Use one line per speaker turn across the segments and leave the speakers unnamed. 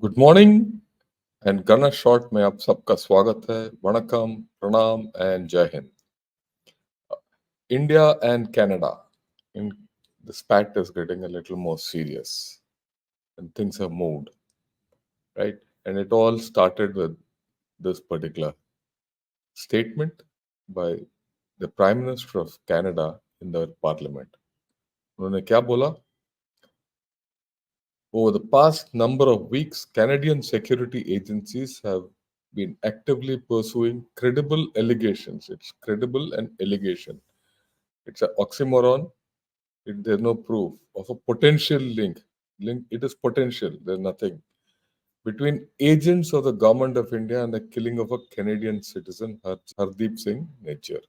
Good morning and गना short में आप सबका स्वागत है. वणकम, प्रणाम एंड जय Hind. India and Canada. In the spat is getting a little more serious and things have moved, right? And it all started with this particular statement by the Prime Minister of Canada in the Parliament. उन्होंने क्या बोला? Over the past number of weeks, Canadian security agencies have been actively pursuing credible allegations. It's credible and allegation. It's an oxymoron. There's no proof of a potential link. It is potential. There's nothing between agents of the government of India and the killing of a Canadian citizen, Hardeep Singh Nijjar.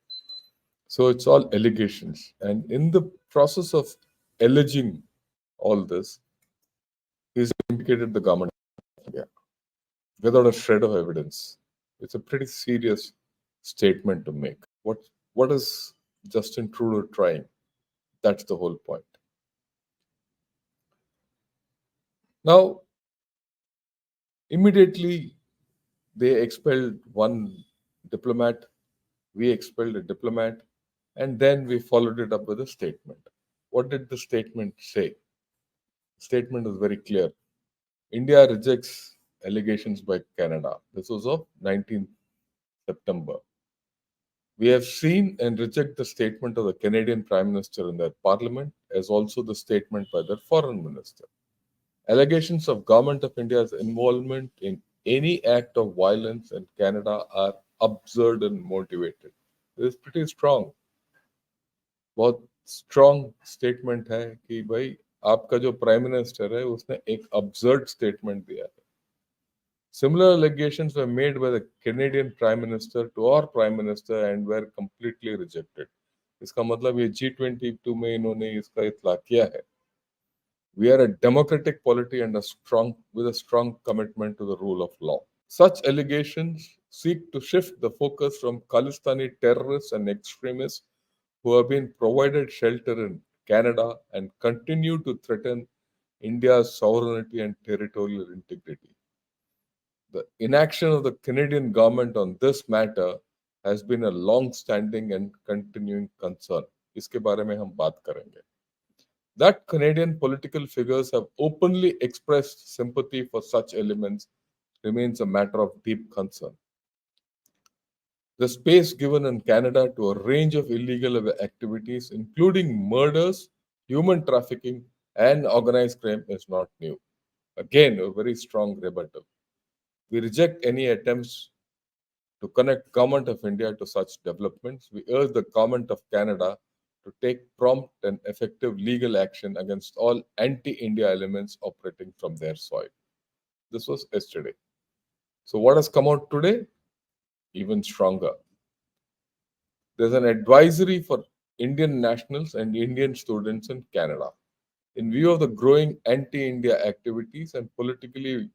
So it's all allegations, and in the process of alleging all this, he's implicated the government of India without a shred of evidence. It's a pretty serious statement to make. What is Justin Trudeau trying? That's the whole point. Now, immediately they expelled one diplomat, we expelled a diplomat, and then we followed it up with a statement. What did the statement say? Statement is very clear. India rejects allegations by Canada. This was of 19th September. We have seen and reject the statement of the Canadian Prime Minister in their parliament, as also the statement by their foreign minister. Allegations of Government of India's involvement in any act of violence in Canada are absurd and motivated. This is pretty strong. बहुत strong statement है कि भाई आपका जो prime minister है उसने एक absurd statement दिया है. Similar allegations were made by the Canadian Prime Minister to our Prime Minister and were completely rejected. इसका मतलब ये G22 में इन्होंने इसका इतला किया है. We are a democratic polity and with a strong commitment to the rule of law. Such allegations seek to shift the focus from Khalistani terrorists and extremists who have been provided shelter in Canada and continue to threaten India's sovereignty and territorial integrity. The inaction of the Canadian government on this matter has been a long-standing and continuing concern. इसके बारे में हम बात करेंगे. That Canadian political figures have openly expressed sympathy for such elements remains a matter of deep concern. The space given in Canada to a range of illegal activities, including murders, human trafficking, and organized crime, is not new. Again, a very strong rebuttal. We reject any attempts to connect Government of India to such developments. We urge the Government of Canada to take prompt and effective legal action against all anti-India elements operating from their soil. This was yesterday. So what has come out today? Even stronger. There's an advisory for Indian nationals and Indian students in Canada. In view of the growing anti-India activities and politically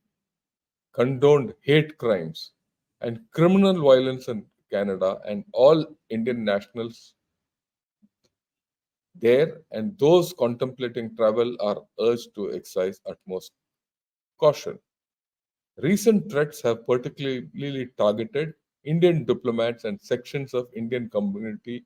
condoned hate crimes and criminal violence in Canada, and all Indian nationals there and those contemplating travel are urged to exercise utmost caution. Recent threats have particularly targeted Indian diplomats and sections of Indian community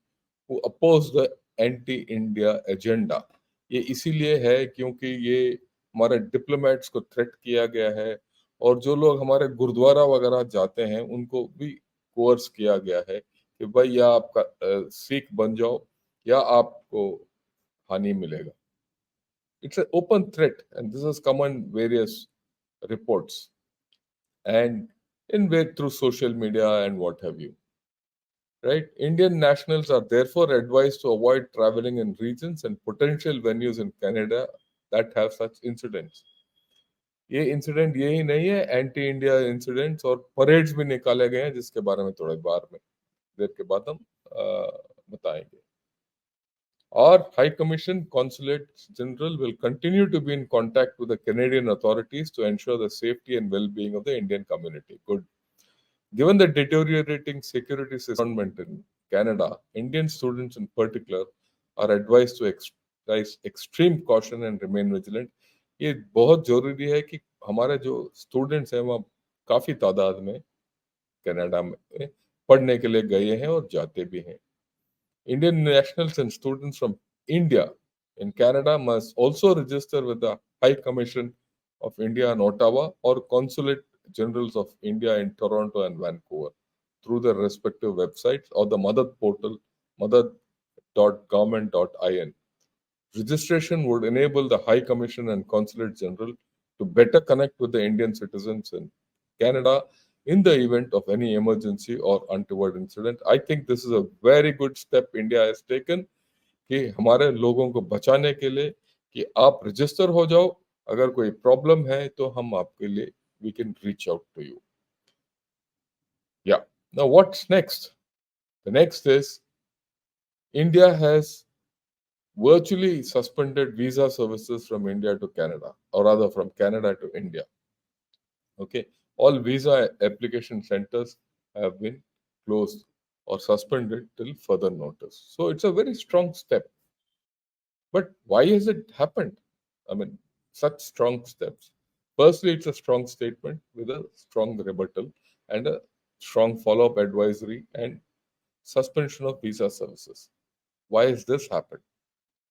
who oppose the anti-India agenda. ये इसीलिए है क्योंकि ये हमारे diplomats को threat किया गया है, और जो लोग हमारे गुरुद्वारा वगैरह जाते हैं उनको भी कोर्स किया गया है कि भाई या आपका सिख बन जाओ या आपको हानि मिलेगा. It's an open threat, and this has come on various reports and in way through social media and what have you. Right? Indian nationals are therefore advised to avoid traveling in regions and potential venues in Canada that have such incidents. ये incident यही नहीं है, anti India incidents और parades भी निकाले गए हैं जिसके बारे में थोड़ी देर के बाद हम बताएंगे. Our High Commission Consulate General will continue to be in contact with the Canadian authorities to ensure the safety and well-being of the Indian community. Good. Given the deteriorating security environment in Canada, Indian students in particular are advised to exercise extreme caution and remain vigilant. ये बहुत जरूरी है कि हमारे जो students हैं वहाँ काफी तादाद में कनाडा में पढ़ने के लिए गए हैं और जाते भी हैं. Indian nationals and students from India in Canada must also register with the High Commission of India in Ottawa or Consulate Generals of India in Toronto and Vancouver through their respective websites or the Madad portal, madad.government.in. Registration would enable the High Commission and Consulate General to better connect with the Indian citizens in Canada in the event of any emergency or untoward incident. I think this is a very good step India has taken कि हमारे लोगों को बचाने के लिए कि आप register हो जाओ, अगर कोई प्रॉब्लम है तो हम आपके लिए we can reach out to you. Yeah. Now what's next? The next is India has virtually suspended visa services from India to Canada, or rather from Canada to India. Okay, all visa application centers have been closed or suspended till further notice. So it's a very strong step. But why has it happened? I mean, such strong steps. Firstly, it's a strong statement with a strong rebuttal and a strong follow up advisory and suspension of visa services. Why has this happened?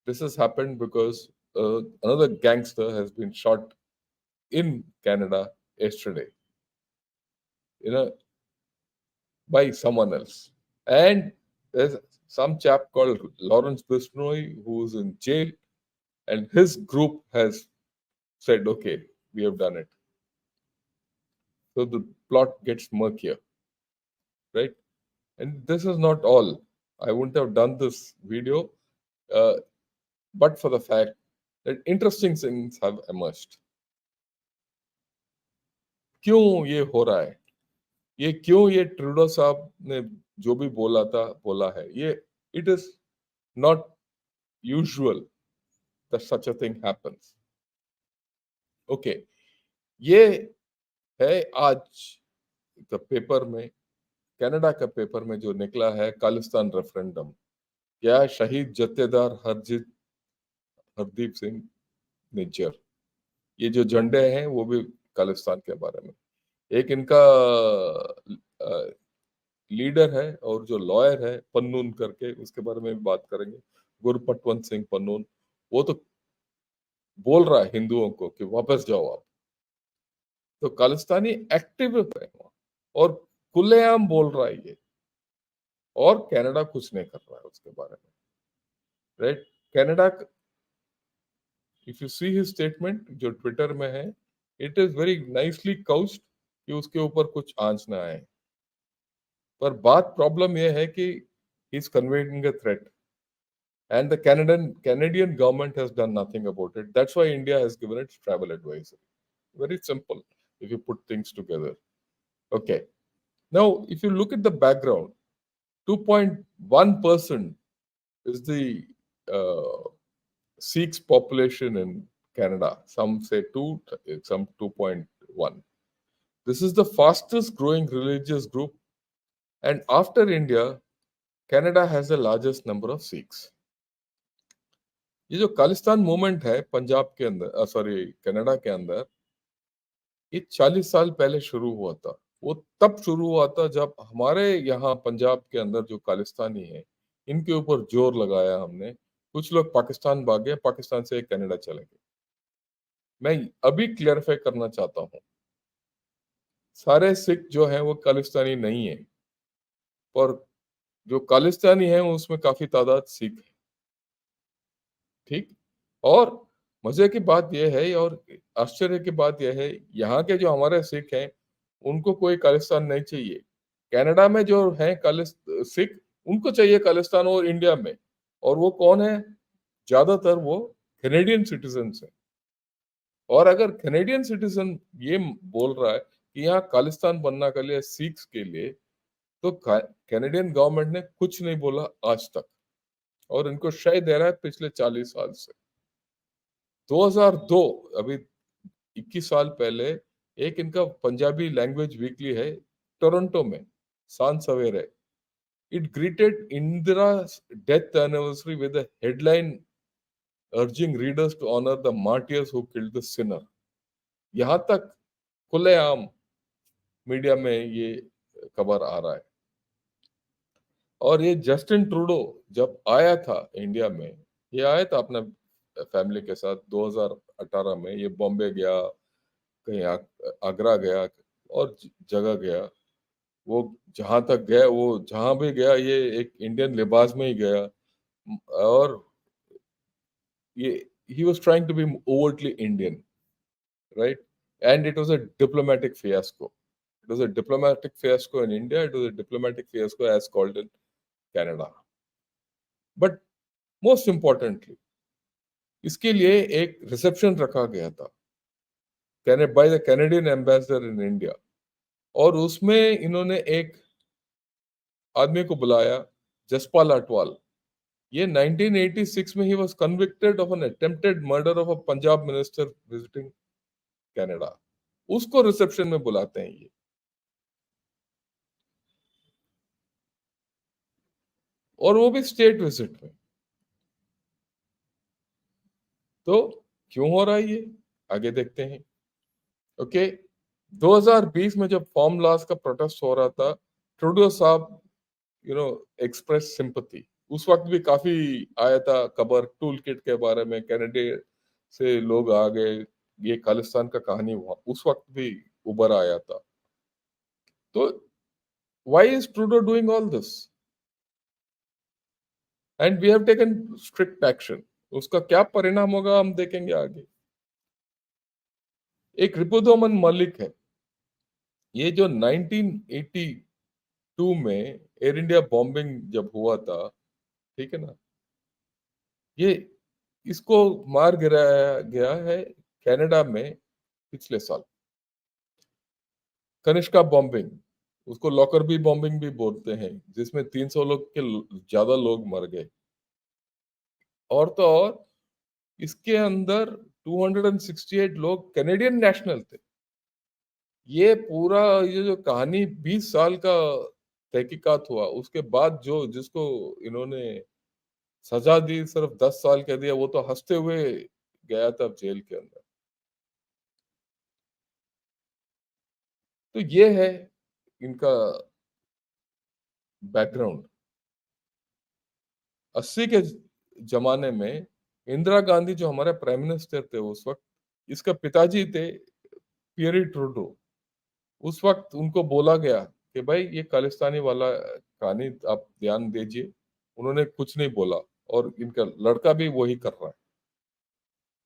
This has happened because another gangster has been shot in Canada yesterday, you know, by someone else. And there's some chap called Lawrence Bisnoy who's in jail, and his group has said, okay, we have done it. So the plot gets murkier, right? And this is not all. I wouldn't have done this video, uh, but for the fact that interesting things have emerged. क्यों ये हो रहा है? ये क्यों ये Trudeau साहब ने जो भी बोला है, ये it is not usual that such a thing happens. Okay, ये है आज द पेपर में, कनाडा का पेपर में जो निकला है, खालिस्तान रेफरेंडम. क्या शहीद जत्थेदार हरदीप सिंह निज्जर, ये जो झंडे हैं वो भी खालिस्तान के बारे में. एक इनका लीडर है और जो लॉयर है पन्नून करके, उसके बारे में भी बात करेंगे. गुरपटवंत सिंह पन्नून, वो तो बोल रहा है हिंदुओं को कि वापस जाओ आप. तो खालिस्तानी एक्टिव है वहाँ, और खुलेआम बोल रहा है ये, और कनाडा कुछ नहीं कर रहा है उसके बारे में, right? Canada, if you see his statement जो ट्विटर में है, इट इज वेरी नाइसली काउच्ड कि उसके ऊपर कुछ आंच ना आए. पर बात प्रॉब्लम यह है कि he is conveying a threat, and the Canadian government has done nothing about it. That's why India has given its travel advisory. Very simple if you put things together. Okay. Now, if you look at the background, 2.1% is the uh, Sikhs population in Canada. Some say 2, some 2.1. This is the fastest growing religious group, and after India, Canada has the largest number of Sikhs. ये जो Khalistan movement है पंजाब के अंदर, sorry Canada के अंदर, ये 40 साल पहले शुरू हुआ था. वो तब शुरू हुआ था जब हमारे यहाँ पंजाब के अंदर जो खालिस्तानी है, इनके ऊपर जोर लगाया हमने. कुछ लोग पाकिस्तान भागे, पाकिस्तान से कनाडा चले गए. मैं अभी क्लियरिफाई करना चाहता हूँ, सारे सिख जो हैं वो खालिस्तानी नहीं है, और जो खालिस्तानी है उसमें काफी तादाद सिख है. ठीक. और मजे की बात यह है, और आश्चर्य की बात यह है, यहाँ के जो हमारे सिख हैं उनको कोई खालिस्तान नहीं चाहिए. कनाडा में जो है सिख, उनको चाहिए खालिस्तान और इंडिया में. और वो कौन है? ज्यादातर वो कैनेडियन सिटीजन है. और अगर कैनेडियन सिटीजन ये बोल रहा है कि यहाँ खालिस्तान बनना के लिए सिख्स के लिए, तो कैनेडियन गवर्नमेंट ने कुछ नहीं बोला आज तक, और इनको शय दे रहा है पिछले 40 साल से. 2002, अभी 21 साल पहले, एक इनका पंजाबी लैंग्वेज वीकली है टोरंटो में, सांझ सवेरे. It greeted Indira death anniversary with a headline urging readers to honor the martyrs who killed the sinner. यहां तक खुलेआम मीडिया में ये खबर आ रहा है। और ये जस्टिन ट्रूडो जब आया था इंडिया में, ये आया था अपना फैमिली के साथ 2018 में, ये बॉम्बे गया, कहीं आगरा गया और जगह गया। वो जहां तक गया, वो जहां भी गया ये एक इंडियन लिबास में ही गया। और ये he was trying to be overtly Indian, right? And it was a diplomatic fiasco. It was a diplomatic fiasco in India. It was a diplomatic fiasco as called in Canada. But most importantly, इसके लिए एक reception रखा गया था by the Canadian ambassador in India. और उसमें इन्होंने एक आदमी को बुलाया, जसपाल अटवाल। ये 1986 में ही was convicted of an attempted murder of a Punjab minister visiting Canada. उसको रिसेप्शन में बुलाते हैं ये। और वो भी स्टेट विजिट में। तो क्यों हो रहा है ये, आगे देखते हैं। ओके, 2020 में जब फॉर्म लॉस का प्रोटेस्ट हो रहा था, ट्रूडो साहब एक्सप्रेस सिंपथी। उस वक्त भी काफी आया था खबर टूल किट के बारे में, कनाडा से लोग आ गए, ये खालिस्तान का कहानी हुआ, उस वक्त भी उभर आया था। तो why is Trudeau doing all this and we have taken strict action? उसका क्या परिणाम होगा हम देखेंगे आगे। एक रिपुदमन मलिक है, ये जो 1982 में एयर इंडिया बॉम्बिंग जब हुआ था, ठीक है ना, ये इसको मार गिराया गया है कनाडा में पिछले साल। कनिष्का बॉम्बिंग, उसको लॉकर बी बॉम्बिंग भी बोलते हैं, जिसमें 300 लोग के ज्यादा लोग मर गए। और तो और इसके अंदर 268 लोग कैनेडियन नेशनल थे। ये पूरा ये जो कहानी 20 साल का तहकीकात हुआ, उसके बाद जो जिसको इन्होंने सजा दी, सिर्फ 10 साल कह दिया, वो तो हंसते हुए गया था जेल के अंदर। तो ये है इनका बैकग्राउंड। 80 के जमाने में इंदिरा गांधी जो हमारे प्राइम मिनिस्टर थे उस वक्त, इसका पिताजी थे पियरी ट्रूडो। उस वक्त उनको बोला गया कि भाई ये खालिस्तानी वाला कहानी आप ध्यान दीजिए। उन्होंने कुछ नहीं बोला, और इनका लड़का भी वही कर रहा है।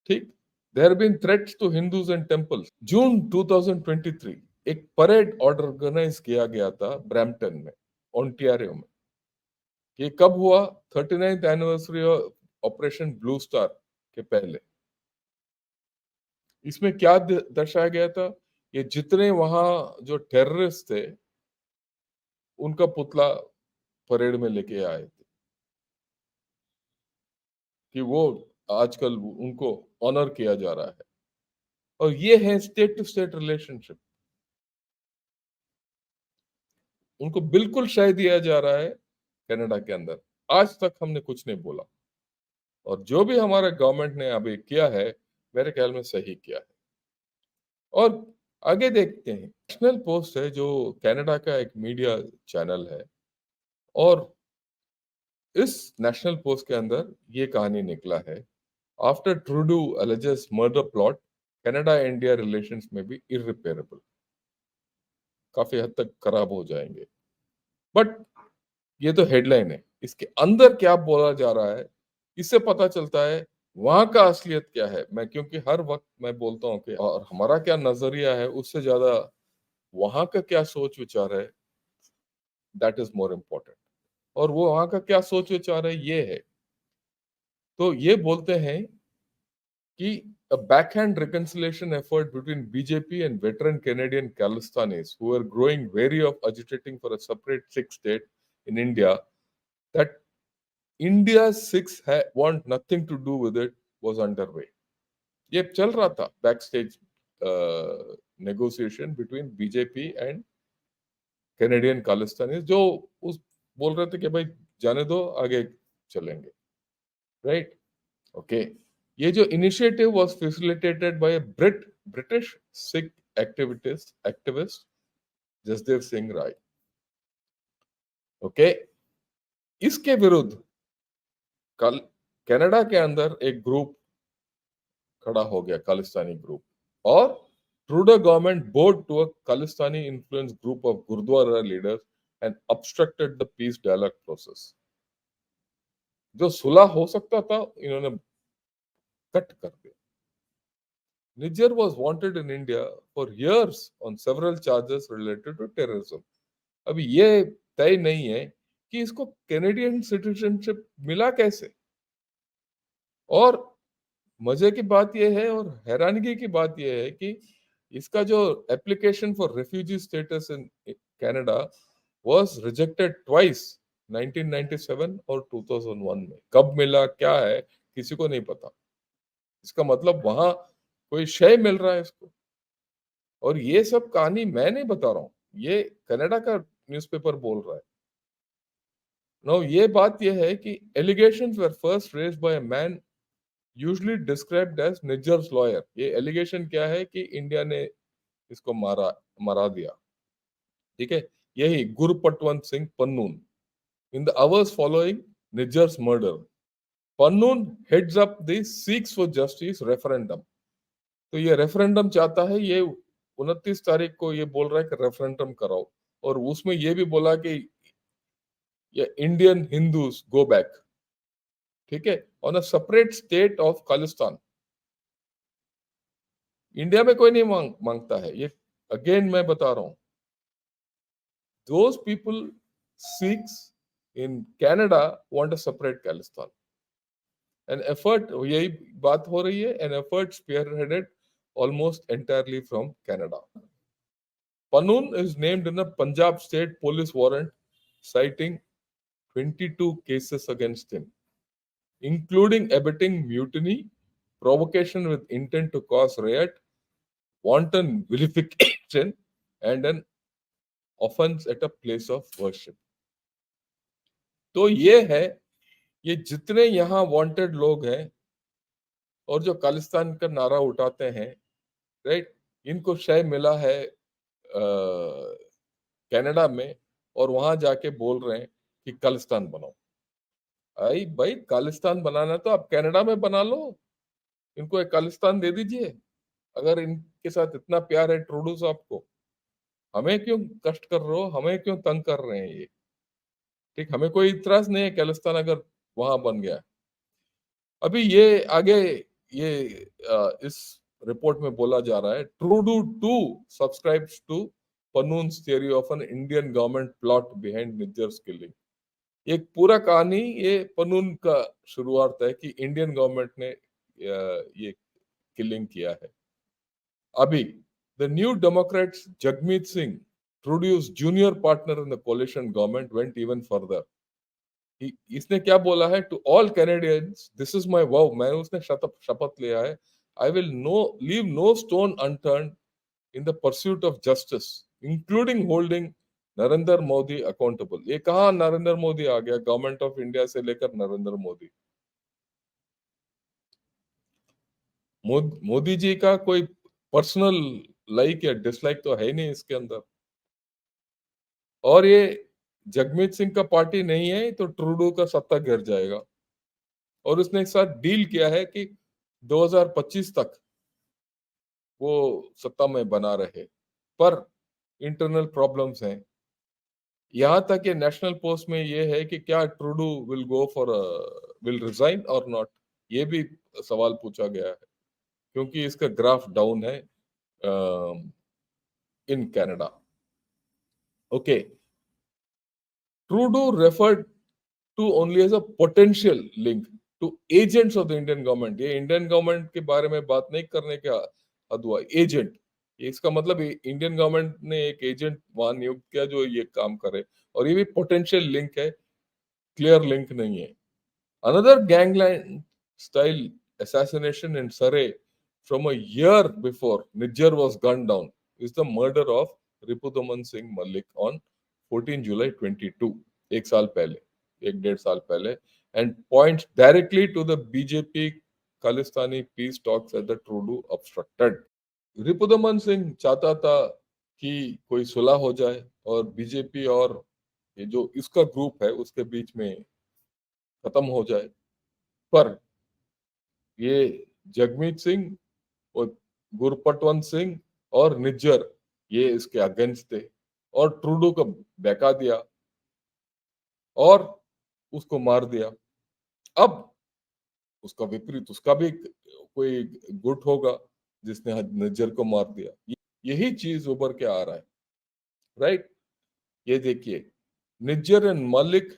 ठीक, there been threats to Hindus and temples. June 2023 एक परेड ऑर्गेनाइज किया गया था ब्रैम्पटन में, ओंटारियो में। ये कब हुआ? 39th anniversary operation blue star के पहले। इसमें क्या दर्शाया गया था? ये जितने वहां जो टेररिस्ट थे, उनका पुतला परेड में लेके आए थे, कि वो आजकल उनको ऑनर किया जा रहा है। और ये है स्टेट टू स्टेट रिलेशनशिप। उनको बिल्कुल शय दिया जा रहा है कनाडा के अंदर। आज तक हमने कुछ नहीं बोला, और जो भी हमारे गवर्नमेंट ने अभी किया है, मेरे ख्याल में सही किया है। और आगे देखते हैं। नेशनल पोस्ट है जो कनाडा का एक मीडिया चैनल है, और इस नेशनल पोस्ट के अंदर ये कहानी निकला है, after Trudeau alleges murder plot, Canada India relations में भी इररिपेयरेबल, काफी हद तक खराब हो जाएंगे। बट ये तो हेडलाइन है, इसके अंदर क्या बोला जा रहा है, इससे पता चलता है वहां का असलियत क्या है। मैं क्योंकि हर वक्त मैं बोलता हूँ कि और हमारा क्या नजरिया है, उससे ज्यादा वहां का क्या सोच विचार है, दैट इज मोर इम्पोर्टेंट। और वो वहां का क्या सोच विचार है ये है। तो ये बोलते हैं कि a backhand reconciliation effort between BJP and veteran Canadian Khalistanis who are growing wary of agitating for a separate Sikh state in India, that India's Sikhs want nothing to do with it, was underway. ये चल रहा था back stage negotiation between BJP and Canadian Khalistani, जो उस बोल रहे थे कि भाई जाने दो, आगे चलेंगे, राइट? ओके, ये जो initiative was facilitated by Brit British Sikh activist Jasdev Singh Rai. Okay, इसके विरुद्ध कल कनाडा के अंदर एक ग्रुप खड़ा हो गया, खालिस्तानी ग्रुप, और Trudeau government bowed to a Khalistani influence group of gurdwara leaders and obstructed the peace dialogue process. जो सुलह हो सकता था, इन्होंने कट कर दिया. Nijjar was wanted in India for years on several charges related to terrorism. अभी ये तय नहीं है कि इसको कैनेडियन सिटीजनशिप मिला कैसे. और मजे की बात यह है और हैरानगी की बात यह है कि इसका जो application for refugee status in Canada was rejected twice, 1997 और 2001 में. कब मिला क्या है किसी को नहीं पता. इसका मतलब वहां कोई शय मिल रहा है इसको. और ये सब कहानी मैं नहीं बता रहा हूं, ये कनाडा का न्यूज़पेपर बोल रहा है. नो, ये बात ये है कि allegations were first raised by a man usually described as Nijjar's lawyer. ये एलिगेशन क्या है कि इंडिया ने इसको मरा दिया. ठीक है, यही Gurpatwant Singh Pannun. In the hours following Nijjar's murder, Pannun heads up the Sikhs for justice referendum. तो ये रेफरेंडम चाहता है. ये 29 तारीख को ये बोल रहा है कि रेफरेंडम कराओ, और उसमें ये भी बोला कि ये इंडियन हिंदूज गो बैक. ठीक है, on a separate state of Khalistan. India में कोई नहीं मांगता है ये. अगेन मैं बता रहा हूं, those people Sikhs in Canada want a separate Khalistan. An effort, यही बात हो रही है, an effort spearheaded almost entirely from Canada. Pannoon is named in a Punjab state police warrant citing 22 cases against him, including abetting mutiny, provocation with intent to cause riot, wanton vilification, and an offense at a place of worship. तो ये है, ये जितने यहाँ wanted लोग हैं और जो खालिस्तान का नारा उठाते हैं, राइट, इनको शय मिला है कनाडा में, और वहां जाके बोल रहे हैं कि खालिस्तान बनाओ. आई भाई, खालिस्तान बनाना तो आप कनाडा में बना लो. इनको एक खालिस्तान दे दीजिए अगर इनके साथ इतना प्यार है ट्रूडो साहब को. हमें क्यों कष्ट कर रहे हो, हमें क्यों तंग कर रहे हैं ये. ठीक, हमें कोई इतराज नहीं है खालिस्तान अगर वहां बन गया. अभी ये आगे ये इस रिपोर्ट में बोला जा रहा है, Trudeau too subscribes to Pannun's theory of an Indian government plot behind Nijjar's killing. एक पूरा कहानी ये पन्नून का शुरुआत है कि इंडियन गवर्नमेंट ने ये किलिंग किया है. अभी the new Democrats Jagmeet Singh, Trudeau's junior partner in the coalition government, went even further. इसने क्या बोला है, to all Canadians this is my vow. मैंने उसने शपथ लिया है, I will no leave no stone unturn in the pursuit of justice, including holding Narendra Modi accountable. ये कहा नरेंद्र मोदी आ गया, गवर्नमेंट ऑफ इंडिया से लेकर नरेंद्र मोदी. मोदी जी का कोई पर्सनल लाइक या डिसलाइक तो है ही नहीं इसके अंदर. और ये जगमीत सिंह का पार्टी नहीं है तो ट्रूडो का सत्ता गिर जाएगा. और उसने एक साथ डील किया है कि 2025 तक वो सत्ता में बना रहे. पर इंटरनल प्रॉब्लम्स हैं. यहां तक कि नेशनल पोस्ट में ये है कि क्या ट्रूडो विल रिजाइन और नॉट, ये भी सवाल पूछा गया है, क्योंकि इसका ग्राफ डाउन है in Canada. Okay, Trudeau referred to only as a potential link to agents of the Indian government. ये इंडियन गवर्नमेंट के बारे में बात नहीं करने का हद हुआ. एजेंट, इसका मतलब इंडियन गवर्नमेंट ने एक एजेंट वहां नियुक्त किया जो ये काम करे, और ये भी पोटेंशियल लिंक है, क्लियर लिंक नहीं है. Another gangland style assassination in Surrey from a year before Nijjar was gunned down is the murder of Ripudaman Singh Malik on 14 July 22, एक साल पहले, एक डेढ़ साल पहले, and points directly to the BJP Khalistani peace talks that the Trudeau obstructed. Ripudaman Singh चाहता था कि कोई सुलह हो जाए और बीजेपी और ये जो इसका ग्रुप है उसके बीच में खत्म हो जाए, पर ये जगमीत सिंह और गुरपटवंत सिंह और निज्जर ये इसके अगेंस्ट थे और ट्रूडो को बहका दिया और उसको मार दिया। अब उसका विपरीत उसका भी कोई गुट होगा जिसने निज्जर को मार दिया। यही चीज उभर के आ रहा है, राइट। ये देखिए, Nijjar and Malik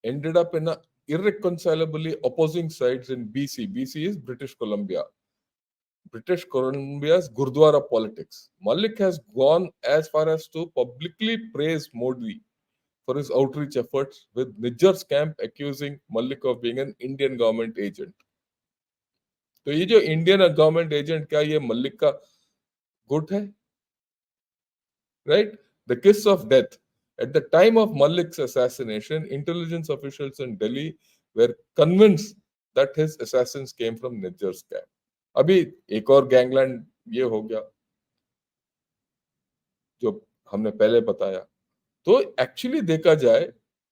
ended up in a irreconcilably opposing sides in BC. BC is British Columbia. British Columbia's Gurdwara politics. Malik has gone as far as to publicly praise Modi for his outreach efforts, with Nijjar's camp accusing Malik of being an Indian government agent. तो ये जो Indian government agent, क्या ये मलिक का गुट है? Right? The kiss of death. At the time of Malik's assassination, intelligence officials in Delhi were convinced that his assassins came from Nijjar's camp. अभी एक और गैंगलैंड ये हो गया जो हमने पहले बताया। तो एक्चुअली देखा जाए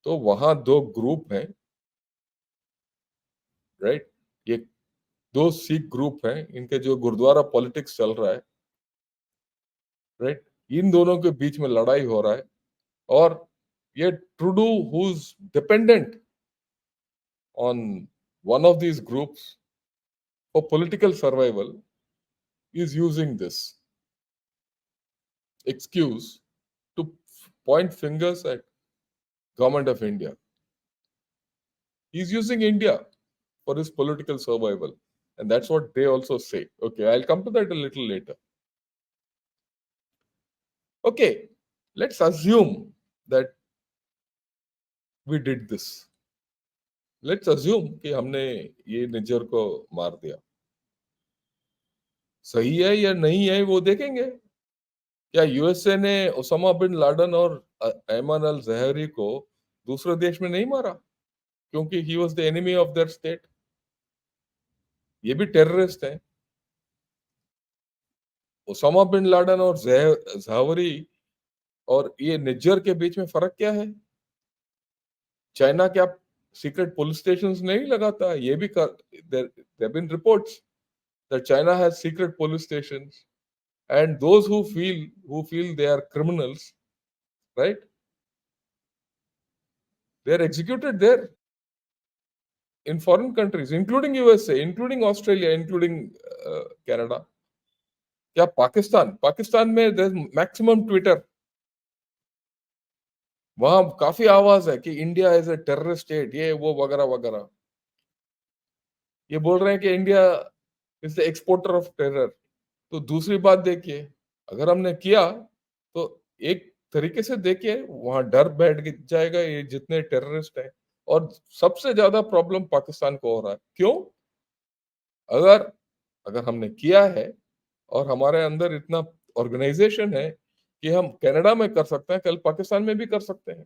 तो वहां दो ग्रुप हैं, राइट। ये दो सिख ग्रुप हैं, इनके जो गुरुद्वारा पॉलिटिक्स चल रहा है, राइट। इन दोनों के बीच में लड़ाई हो रहा है और ये Trudeau who is dependent on one of these groups for political survival is using this excuse to point fingers at government of India. He's using India for his political survival, and that's what they also say. Okay, I'll come to that a little later. Okay, let's assume that we did this. Let's assume कि हमने ये निज्जर को मार दिया। सही है या नहीं है वो देखेंगे। क्या यूएसए ने ओसामा बिन लादेन और अयमन अल जहरी को दूसरे देश में नहीं मारा क्योंकि he was the enemy of their state? ये भी टेररिस्ट हैं। ओसामा बिन लादेन और जहरी और ये निज्जर के बीच में फर्क क्या है? चाइना क्या सीक्रेट पुलिस स्टेशन नहीं लगाता? ये भी there been reports that China has secret police stations, and those who feel they are criminals, right, they are executed there in foreign countries, including USA, including Australia, including Canada. क्या पाकिस्तान में maximum Twitter, वहां काफी आवाज है कि India is a terrorist state, ये वो वगैरह वगैरह। ये बोल रहे हैं कि India is the exporter of terror. तो दूसरी बात देखिए, अगर हमने किया तो एक तरीके से देखिए वहां डर बैठ जाएगा ये जितने टेररिस्ट हैं। और सबसे ज्यादा प्रॉब्लम पाकिस्तान को हो रहा है। क्यों? अगर अगर हमने किया है और हमारे अंदर इतना ऑर्गेनाइजेशन है कि हम कनाडा में कर सकते हैं, कल पाकिस्तान में भी कर सकते हैं।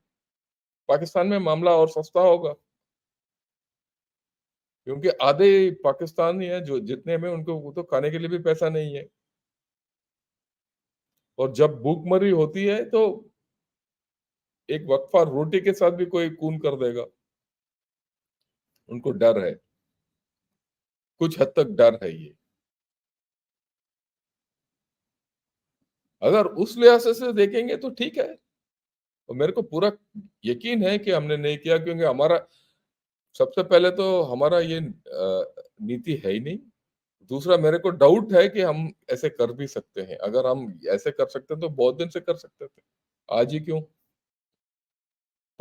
पाकिस्तान में मामला और सस्ता होगा क्योंकि आधे पाकिस्तानी है जो जितने में उनको वो तो खाने के लिए भी पैसा नहीं है। और जब भूखमरी होती है तो एक वक्फा रोटी के साथ भी कोई खून कर देगा। उनको डर है, कुछ हद तक डर है ये। अगर उस लिहाज से देखेंगे तो ठीक है, और मेरे को पूरा यकीन है कि हमने नहीं किया क्योंकि हमारा सबसे पहले तो हमारा ये नीति है ही नहीं। दूसरा, मेरे को डाउट है कि हम ऐसे कर भी सकते हैं। अगर हम ऐसे कर सकते हैं तो बहुत दिन से कर सकते थे, आज ही क्यों?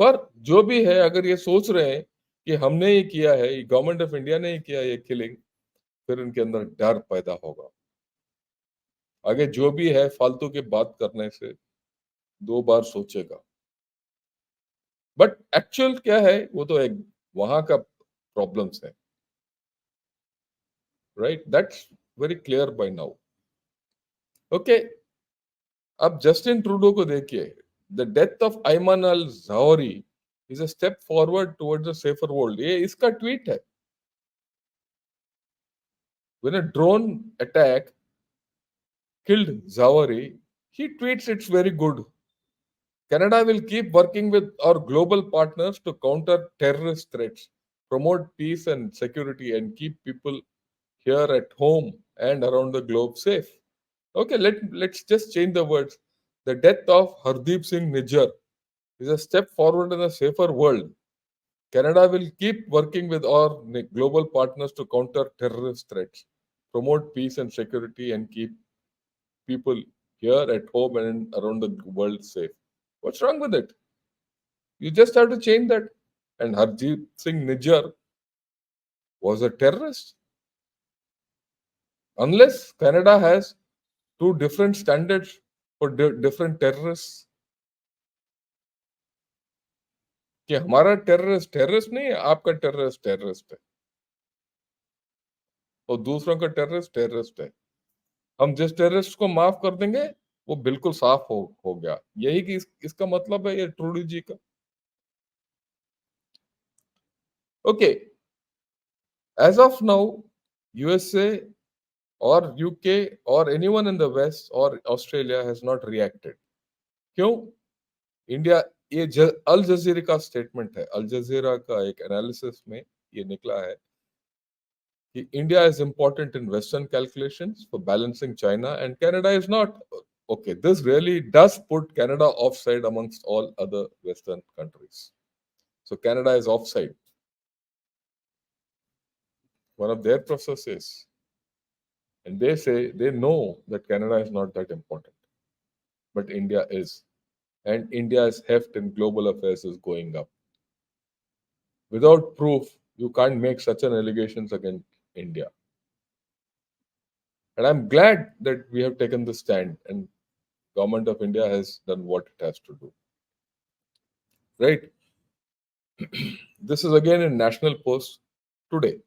पर जो भी है, अगर ये सोच रहे हैं कि हमने ही किया है, गवर्नमेंट ऑफ इंडिया ने ही किया ये किलिंग, फिर उनके अंदर डर पैदा होगा। आगे जो भी है फालतू की बात करने से दो बार सोचेगा। बट एक्चुअल क्या है वो तो एक वहां का प्रॉब्लम्स है, right. That's very clear by now. Okay, अब जस्टिन ट्रूडो को देखिए। The death of Ayman al Zawahiri is a step forward towards a safer world, ये इसका ट्वीट है। When a drone attack killed Zawari, he tweets it's very good. Canada will keep working with our global partners to counter terrorist threats, promote peace and security, and keep people here at home and around the globe safe. Okay, let's just change the words. The death of Hardeep Singh Nijjar is a step forward in a safer world. Canada will keep working with our global partners to counter terrorist threats, promote peace and security, and keep people here at home and around the world safe. What's wrong with it? You just have to change that. And Harjeet Singh Nijjar was a terrorist. Unless Canada has two different standards for different terrorists, कि हमारा terrorist terrorist नहीं है, आपका terrorist terrorist है और दूसरों का terrorist terrorist है. हम जिस टेररिस्ट को माफ कर देंगे वो बिल्कुल साफ हो गया. यही कि इसका मतलब है ये ट्रूडी जी का. Okay, as of now USA और यूके और एनीवन इन द वेस्ट और ऑस्ट्रेलिया हैज नॉट रिएक्टेड. क्यों? इंडिया, ये अल जजीरा का स्टेटमेंट है. अल जजीरा का एक एनालिसिस में ये निकला है कि India is important in Western calculations for balancing China and Canada is not. Okay, this really does put Canada offside amongst all other Western countries. So Canada is offside. One of their processes. And they say they know that Canada is not that important. But India is. And India's heft in global affairs is going up. Without proof, you can't make such an allegations against India. And I'm glad that we have taken the stand and government of India has done what it has to do. Right? This is again in National Post today.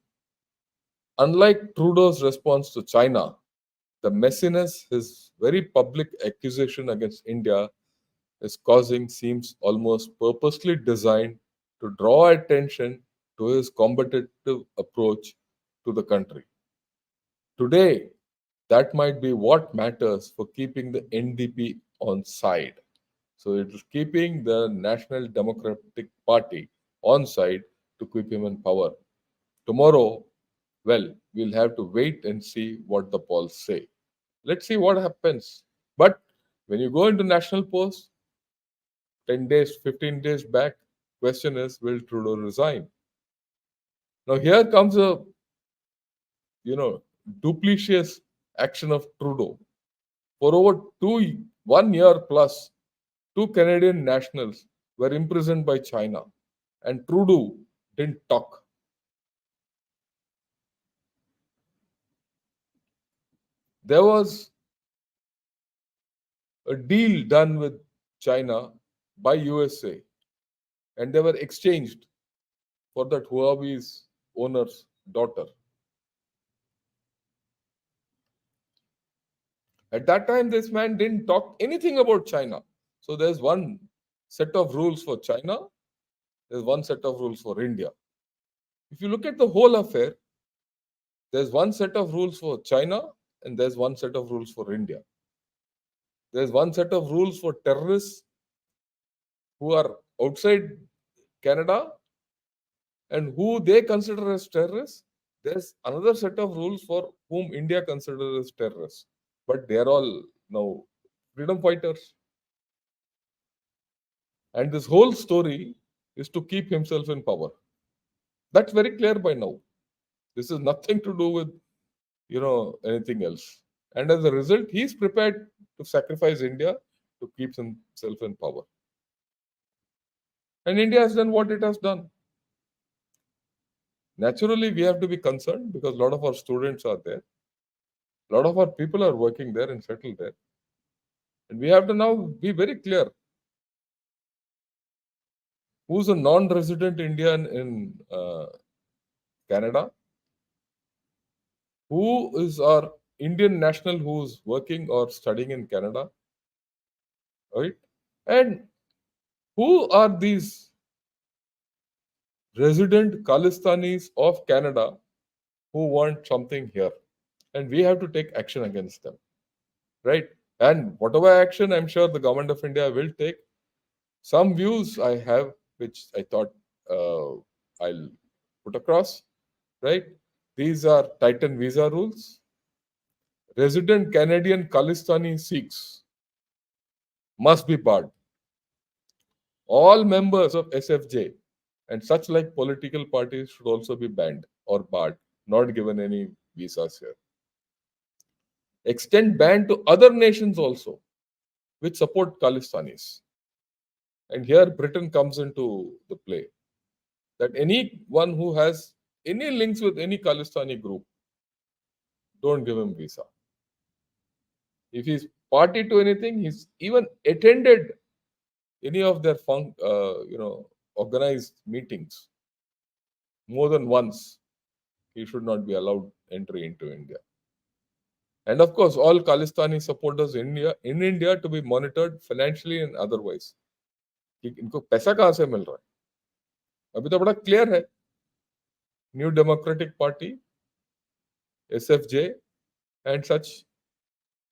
Unlike Trudeau's response to China, the messiness his very public accusation against India is causing seems almost purposely designed to draw attention to his combative approach to the country. Today, that might be what matters for keeping the NDP on side. So it is keeping the National Democratic Party on side to keep him in power. Tomorrow, well, we'll have to wait and see what the polls say. Let's see what happens. But when you go into National Post, 10 days, 15 days back, question is, will Trudeau resign? Now here comes a, you know, duplicitous action of Trudeau. For over 1 year plus, two Canadian nationals were imprisoned by China, and Trudeau didn't talk. There was a deal done with China by USA, and they were exchanged for that Huawei's owner's daughter. At that time, this man didn't talk anything about China. So there's one set of rules for China, there's one set of rules for India. If you look at the whole affair, there's one set of rules for China and there's one set of rules for India. There's one set of rules for terrorists who are outside Canada and who they consider as terrorists. There's another set of rules for whom India considers as terrorists. But they're all now freedom fighters. And this whole story is to keep himself in power. That's very clear by now. This is nothing to do with, anything else. And as a result, he's prepared to sacrifice India to keep himself in power. And India has done what it has done. Naturally, we have to be concerned because a lot of our students are there. A lot of our people are working there and settled there. And we have to now be very clear. Who's a non-resident Indian in Canada? Who is our Indian national who's working or studying in Canada? Right? And who are these resident Khalistanis of Canada who want something here? And we have to take action against them. right? And whatever action I'm sure the government of India will take, some views I have, which I thought I'll put across, right? These are Titan visa rules. Resident Canadian Khalistani Sikhs must be barred. All members of SFJ and such like political parties should also be banned or barred, not given any visas here. Extend ban to other nations also, which support Khalistanis. And here Britain comes into the play. That anyone who has any links with any Khalistani group, don't give him visa. If he's party to anything, he's even attended any of their organized meetings more than once, he should not be allowed entry into India. And of course, all Khalistani supporters in India to be monitored financially and otherwise. कि इनको पैसा कहाँ से मिल रहा है अभी तो बड़ा क्लियर है new democratic party SFJ and such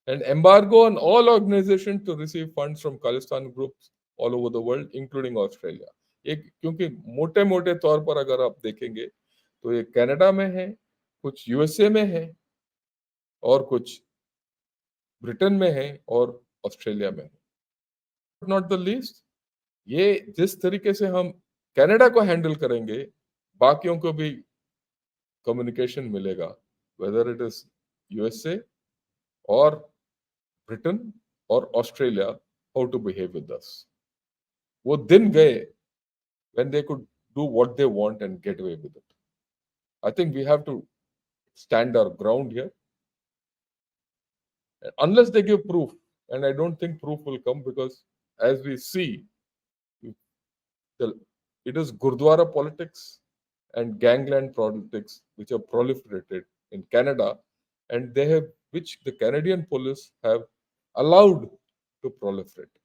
and embargo on all organizations to receive funds from Khalistan groups all over the world including Australia. एक क्योंकि मोटे मोटे तौर पर अगर आप देखेंगे तो ये कनाडा में है कुछ USA में है और कुछ ब्रिटेन में है और ऑस्ट्रेलिया में है नॉट द लीस्ट ये जिस तरीके से हम कनाडा को हैंडल करेंगे बाकियों को भी कम्युनिकेशन मिलेगा वेदर इट इज USA और ब्रिटेन और Australia how to behave with us वो दिन गए when they could do what they want and get away with it. I think we have to stand our ground here unless they give proof, and I don't think proof will come because as we see it is Gurdwara politics and gangland politics which have proliferated in Canada, and they have which the Canadian police have allowed to proliferate.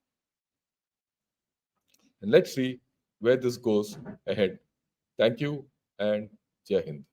And let's see where this goes ahead. Thank you and Jai Hind.